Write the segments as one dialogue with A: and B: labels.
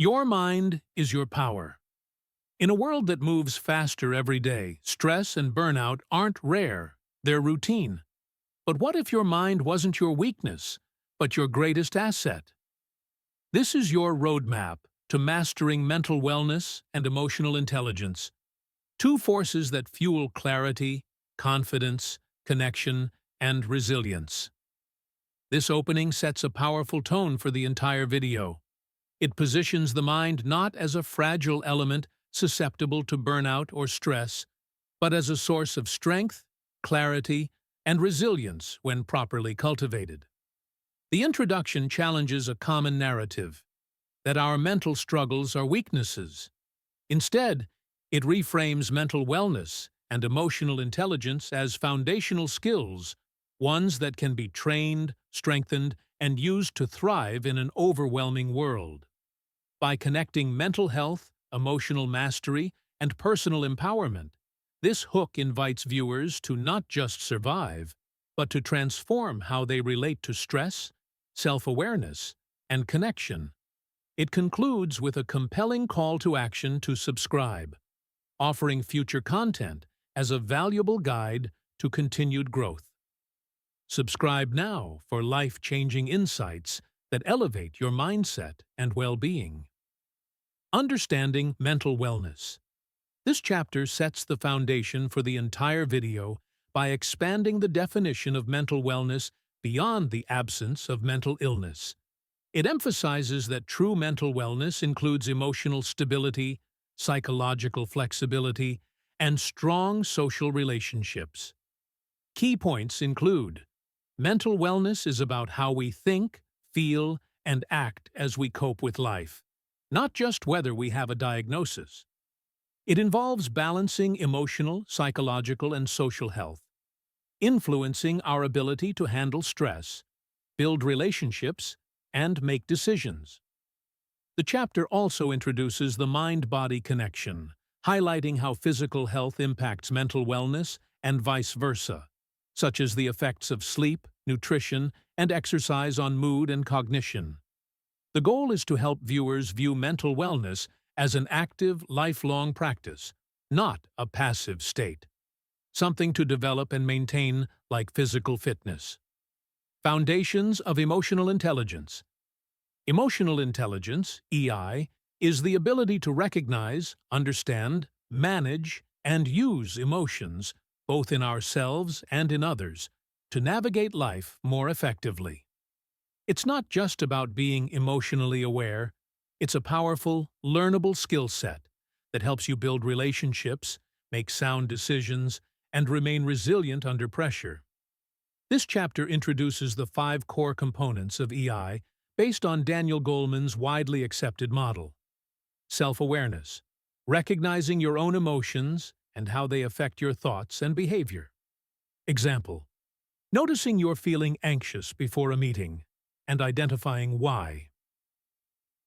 A: Your mind is your power. In a world that moves faster every day, stress and burnout aren't rare, they're routine. But what if your mind wasn't your weakness, but your greatest asset? This is your roadmap to mastering mental wellness and emotional intelligence, two forces that fuel clarity, confidence, connection, and resilience. This opening sets a powerful tone for the entire video. It positions the mind not as a fragile element susceptible to burnout or stress, but as a source of strength, clarity, and resilience when properly cultivated. The introduction challenges a common narrative, that our mental struggles are weaknesses. Instead, it reframes mental wellness and emotional intelligence as foundational skills, ones that can be trained, strengthened, and used to thrive in an overwhelming world. By connecting mental health, emotional mastery, and personal empowerment, this hook invites viewers to not just survive, but to transform how they relate to stress, self-awareness, and connection. It concludes with a compelling call to action to subscribe, offering future content as a valuable guide to continued growth. Subscribe now for life-changing insights that elevate your mindset and well-being. Understanding mental wellness. This chapter sets the foundation for the entire video by expanding the definition of mental wellness beyond the absence of mental illness. It emphasizes that true mental wellness includes emotional stability, psychological flexibility, and strong social relationships. Key points include: mental wellness is about how we think, feel, and act as we cope with life, not just whether we have a diagnosis. It involves balancing emotional, psychological, and social health, influencing our ability to handle stress, build relationships, and make decisions. The chapter also introduces the mind-body connection, highlighting how physical health impacts mental wellness and vice versa, such as the effects of sleep, nutrition, and exercise on mood and cognition. The goal is to help viewers view mental wellness as an active, lifelong practice, not a passive state, something to develop and maintain like physical fitness. Foundations of emotional intelligence. Emotional intelligence, EI, is the ability to recognize, understand, manage, and use emotions, both in ourselves and in others, to navigate life more effectively. It's not just about being emotionally aware, it's a powerful, learnable skill set that helps you build relationships, make sound decisions, and remain resilient under pressure. This chapter introduces the 5 core components of EI based on Daniel Goleman's widely accepted model. Self-awareness, recognizing your own emotions and how they affect your thoughts and behavior. Example: noticing you're feeling anxious before a meeting and identifying why.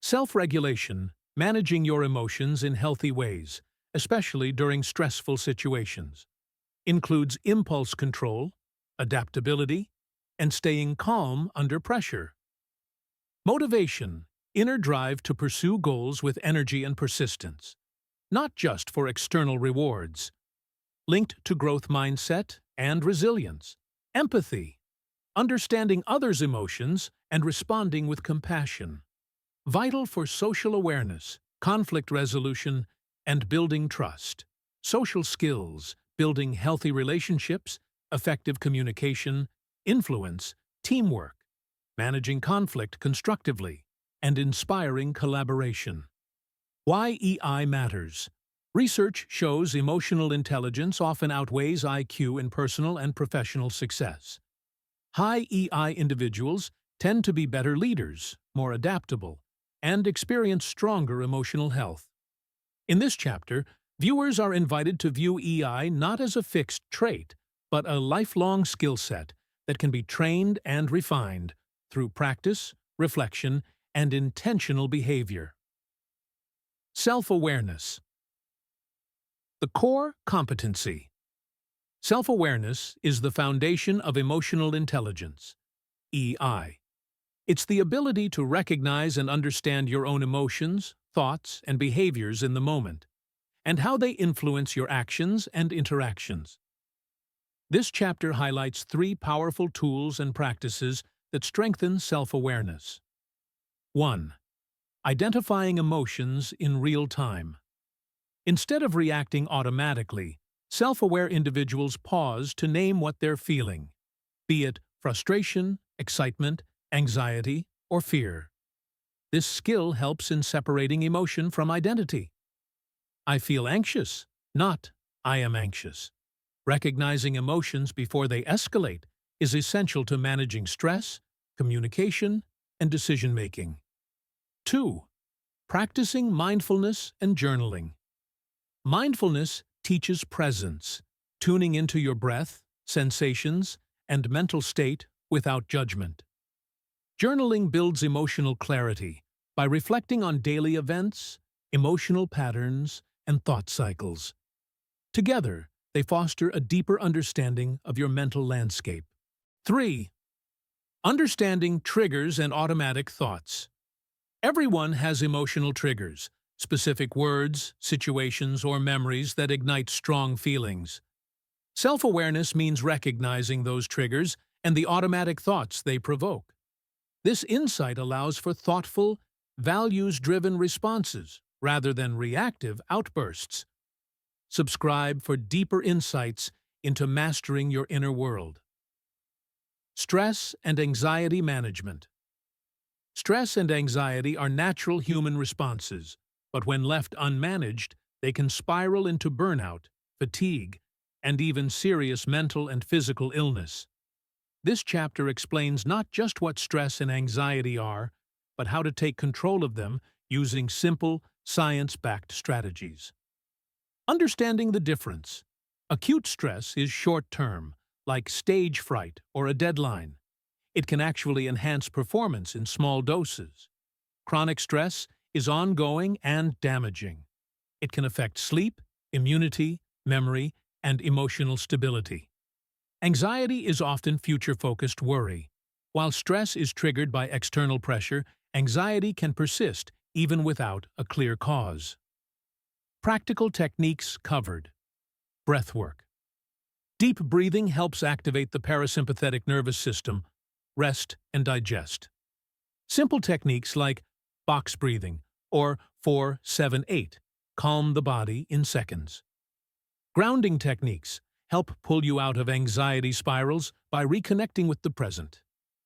A: Self-regulation, managing your emotions in healthy ways, especially during stressful situations. Includes impulse control, adaptability, and staying calm under pressure. Motivation, inner drive to pursue goals with energy and persistence, not just for external rewards. Linked to growth mindset and resilience. Empathy, understanding others' emotions and responding with compassion. Vital for social awareness, conflict resolution, and building trust. Social skills, building healthy relationships, effective communication, influence, teamwork, managing conflict constructively, and inspiring collaboration. Why EI matters. Research shows emotional intelligence often outweighs IQ in personal and professional success. High EI individuals tend to be better leaders, more adaptable, and experience stronger emotional health. In this chapter, viewers are invited to view EI not as a fixed trait, but a lifelong skill set that can be trained and refined through practice, reflection, and intentional behavior. Self-awareness. The core competency. Self-awareness is the foundation of emotional intelligence, EI. It's the ability to recognize and understand your own emotions, thoughts, and behaviors in the moment, and how they influence your actions and interactions. This chapter highlights three powerful tools and practices that strengthen self-awareness. 1. Identifying emotions in real time. Instead of reacting automatically, self-aware individuals pause to name what they're feeling, be it frustration, excitement, anxiety, or fear. This skill helps in separating emotion from identity. I feel anxious, not I am anxious. Recognizing emotions before they escalate is essential to managing stress, communication, and decision-making. 2. Practicing mindfulness and journaling. Mindfulness teaches presence, tuning into your breath, sensations, and mental state without judgment. Journaling builds emotional clarity by reflecting on daily events, emotional patterns, and thought cycles. Together, they foster a deeper understanding of your mental landscape. 3. Understanding triggers and automatic thoughts. Everyone has emotional triggers, specific words, situations, or memories that ignite strong feelings. Self-awareness means recognizing those triggers and the automatic thoughts they provoke. This insight allows for thoughtful, values-driven responses rather than reactive outbursts. Subscribe for deeper insights into mastering your inner world. Stress and anxiety management. Stress and anxiety are natural human responses, but when left unmanaged, they can spiral into burnout, fatigue, and even serious mental and physical illness. This chapter explains not just what stress and anxiety are, but how to take control of them using simple, science-backed strategies. Understanding the difference. Acute stress is short-term, like stage fright or a deadline. It can actually enhance performance in small doses. Chronic stress is ongoing and damaging. It can affect sleep, immunity, memory, and emotional stability. Anxiety is often future-focused worry. While stress is triggered by external pressure, anxiety can persist even without a clear cause. Practical techniques covered. Breathwork. Deep breathing helps activate the parasympathetic nervous system, rest and digest. Simple techniques like box breathing or 4-7-8 calm the body in seconds. Grounding techniques help pull you out of anxiety spirals by reconnecting with the present.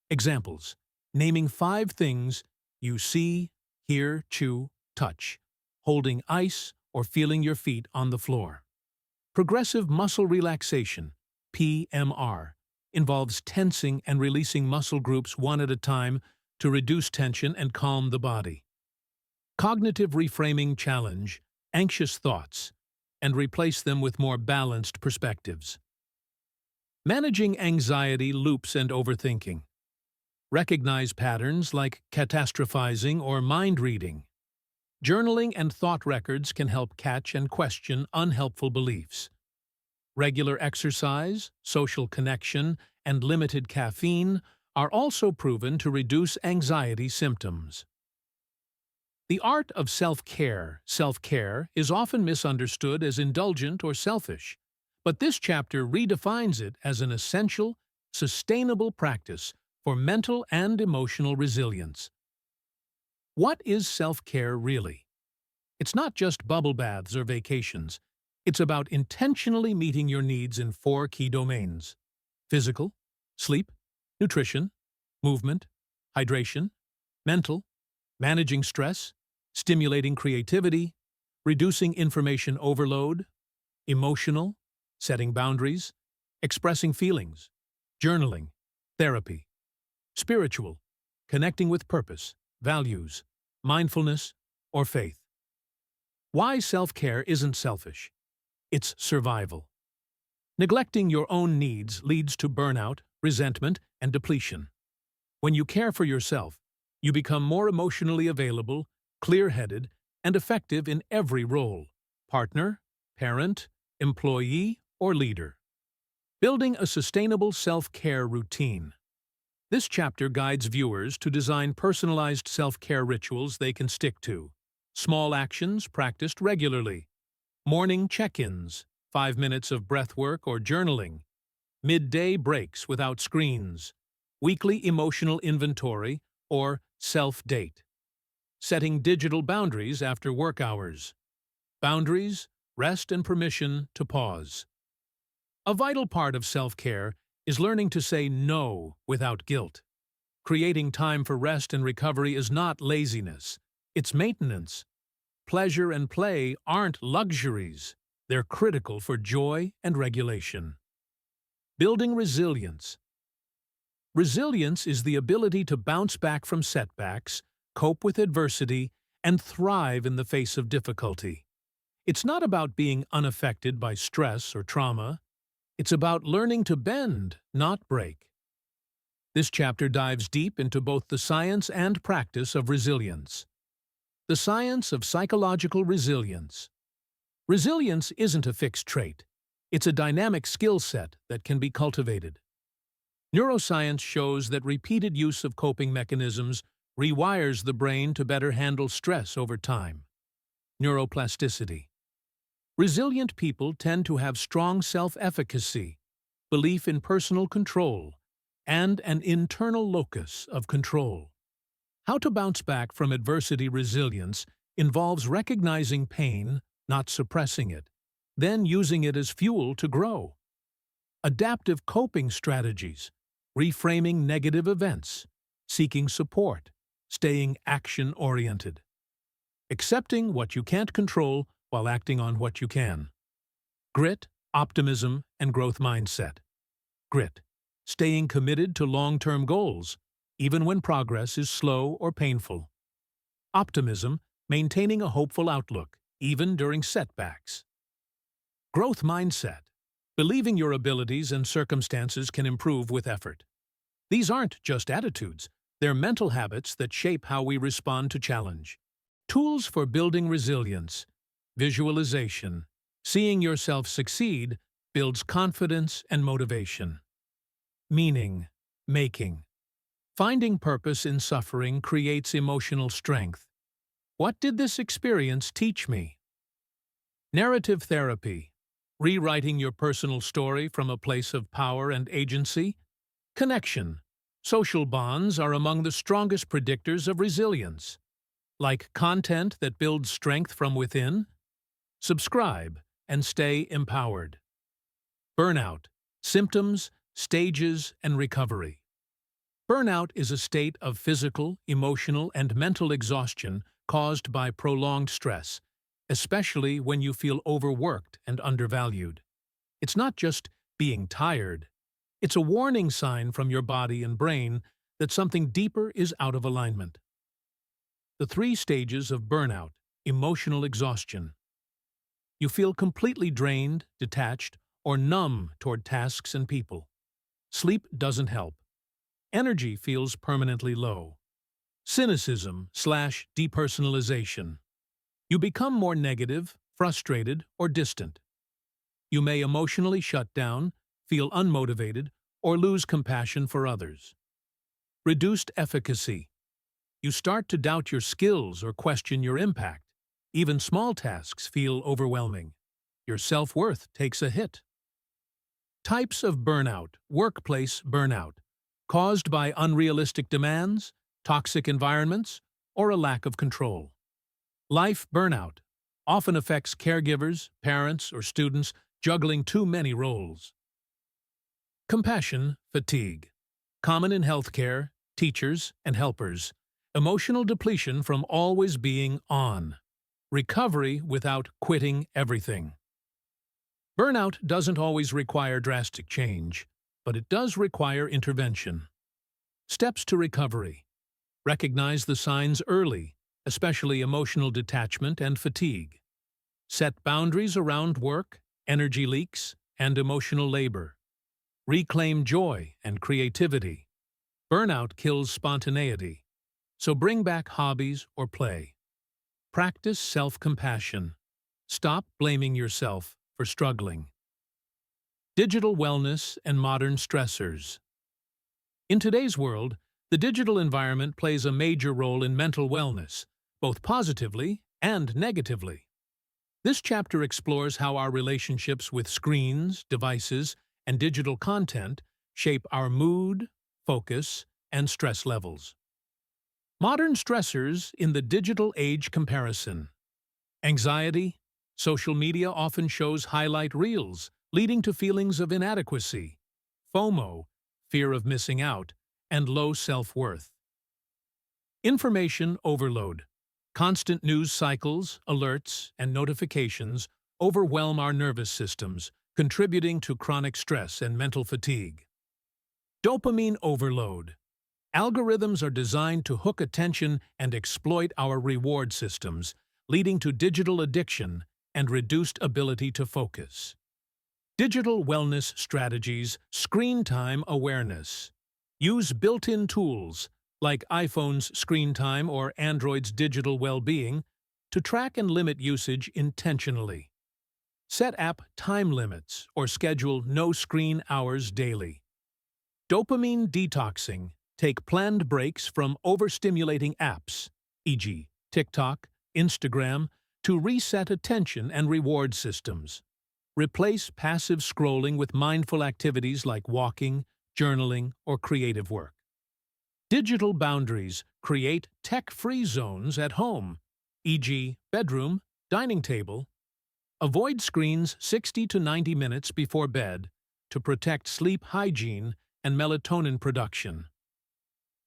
A: Examples: naming 5 things you see, hear, chew, touch, holding ice, or feeling your feet on the floor. Progressive muscle relaxation, PMR, involves tensing and releasing muscle groups one at a time to reduce tension and calm the body. Cognitive reframing challenge anxious thoughts and replace them with more balanced perspectives. Managing anxiety loops and overthinking. Recognize patterns like catastrophizing or mind reading. Journaling and thought records can help catch and question unhelpful beliefs. Regular exercise, social connection, and limited caffeine are also proven to reduce anxiety symptoms. The art of self-care is often misunderstood as indulgent or selfish, but this chapter redefines it as an essential, sustainable practice for mental and emotional resilience. What is self-care really? It's not just bubble baths or vacations. It's about intentionally meeting your needs in 4 key domains: physical, sleep, nutrition, movement, hydration, mental, managing stress, stimulating creativity, reducing information overload, emotional, setting boundaries, expressing feelings, journaling, therapy, spiritual, connecting with purpose, values, mindfulness, or faith. Why self-care isn't selfish? It's survival. Neglecting your own needs leads to burnout, resentment, and depletion. When you care for yourself, you become more emotionally available, clear-headed, and effective in every role: partner, parent, employee, or leader. Building a sustainable self-care routine. This chapter guides viewers to design personalized self-care rituals they can stick to. Small actions practiced regularly. Morning check-ins, 5 minutes of breathwork or journaling. Midday breaks without screens. Weekly emotional inventory or self-date. Setting digital boundaries after work hours. Boundaries, rest and permission to pause. A vital part of self-care is learning to say no without guilt. Creating time for rest and recovery is not laziness, it's maintenance. Pleasure and play aren't luxuries, they're critical for joy and regulation. Building resilience. Resilience is the ability to bounce back from setbacks, cope with adversity, and thrive in the face of difficulty. It's not about being unaffected by stress or trauma. It's about learning to bend, not break. This chapter dives deep into both the science and practice of resilience. The science of psychological resilience. Resilience isn't a fixed trait. It's a dynamic skill set that can be cultivated. Neuroscience shows that repeated use of coping mechanisms rewires the brain to better handle stress over time. Neuroplasticity. Resilient people tend to have strong self-efficacy, belief in personal control, and an internal locus of control. How to bounce back from adversity. Resilience involves recognizing pain, not suppressing it, then using it as fuel to grow. Adaptive coping strategies, reframing negative events, seeking support, staying action-oriented. Accepting what you can't control while acting on what you can. Grit, optimism, and growth mindset. Grit, staying committed to long-term goals, even when progress is slow or painful. Optimism, maintaining a hopeful outlook, even during setbacks. Growth mindset, believing your abilities and circumstances can improve with effort. These aren't just attitudes, they're mental habits that shape how we respond to challenge. Tools for building resilience. Visualization. Seeing yourself succeed builds confidence and motivation. Meaning making. Finding purpose in suffering creates emotional strength. What did this experience teach me? Narrative therapy. Rewriting your personal story from a place of power and agency. Connection. Social bonds are among the strongest predictors of resilience. Like content that builds strength from within? Subscribe and stay empowered. Burnout. Symptoms, stages, and recovery. Burnout is a state of physical, emotional, and mental exhaustion caused by prolonged stress, especially when you feel overworked and undervalued. It's not just being tired. It's a warning sign from your body and brain that something deeper is out of alignment. The 3 stages of burnout. Emotional exhaustion. You feel completely drained, detached, or numb toward tasks and people. Sleep doesn't help. Energy feels permanently low. Cynicism/depersonalization. You become more negative, frustrated, or distant. You may emotionally shut down, feel unmotivated, or lose compassion for others. Reduced efficacy. You start to doubt your skills or question your impact. Even small tasks feel overwhelming. Your self-worth takes a hit. Types of burnout. Workplace burnout. Caused by unrealistic demands, toxic environments, or a lack of control. Life burnout. Often affects caregivers, parents, or students juggling too many roles. Compassion fatigue. Common in healthcare, teachers, and helpers. Emotional depletion from always being on. Recovery without quitting everything. Burnout doesn't always require drastic change, but it does require intervention. Steps to recovery. Recognize the signs early, especially emotional detachment and fatigue. Set boundaries around work, energy leaks, and emotional labor. Reclaim joy and creativity. Burnout kills spontaneity, so bring back hobbies or play. Practice self-compassion. Stop blaming yourself for struggling. Digital wellness and modern stressors. In today's world, the digital environment plays a major role in mental wellness, both positively and negatively. This chapter explores how our relationships with screens, devices, and digital content shape our mood, focus, and stress levels. Modern stressors in the digital age comparison. Anxiety. Social media often shows highlight reels, leading to feelings of inadequacy, FOMO, fear of missing out, and low self-worth. Information overload. Constant news cycles, alerts, and notifications overwhelm our nervous systems, contributing to chronic stress and mental fatigue. Dopamine overload. Algorithms are designed to hook attention and exploit our reward systems, leading to digital addiction and reduced ability to focus. Digital wellness strategies, screen time awareness. Use built-in tools, like iPhone's screen time or Android's digital well-being, to track and limit usage intentionally. Set app time limits or schedule no screen hours daily. Dopamine detoxing. Take planned breaks from overstimulating apps, e.g., TikTok, Instagram, to reset attention and reward systems. Replace passive scrolling with mindful activities like walking, journaling, or creative work. Digital boundaries. Create tech-free zones at home, e.g., bedroom, dining table. Avoid screens 60 to 90 minutes before bed to protect sleep hygiene and melatonin production.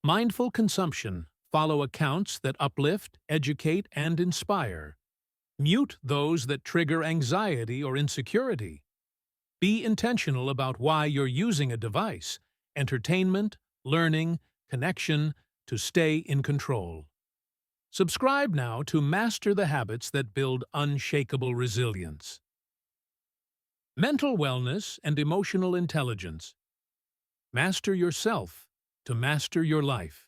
A: Mindful consumption. Follow accounts that uplift, educate, and inspire. Mute those that trigger anxiety or insecurity. Be intentional about why you're using a device, entertainment, learning, connection, to stay in control. Subscribe now to master the habits that build unshakable resilience. Mental wellness and emotional intelligence. Master yourself to master your life.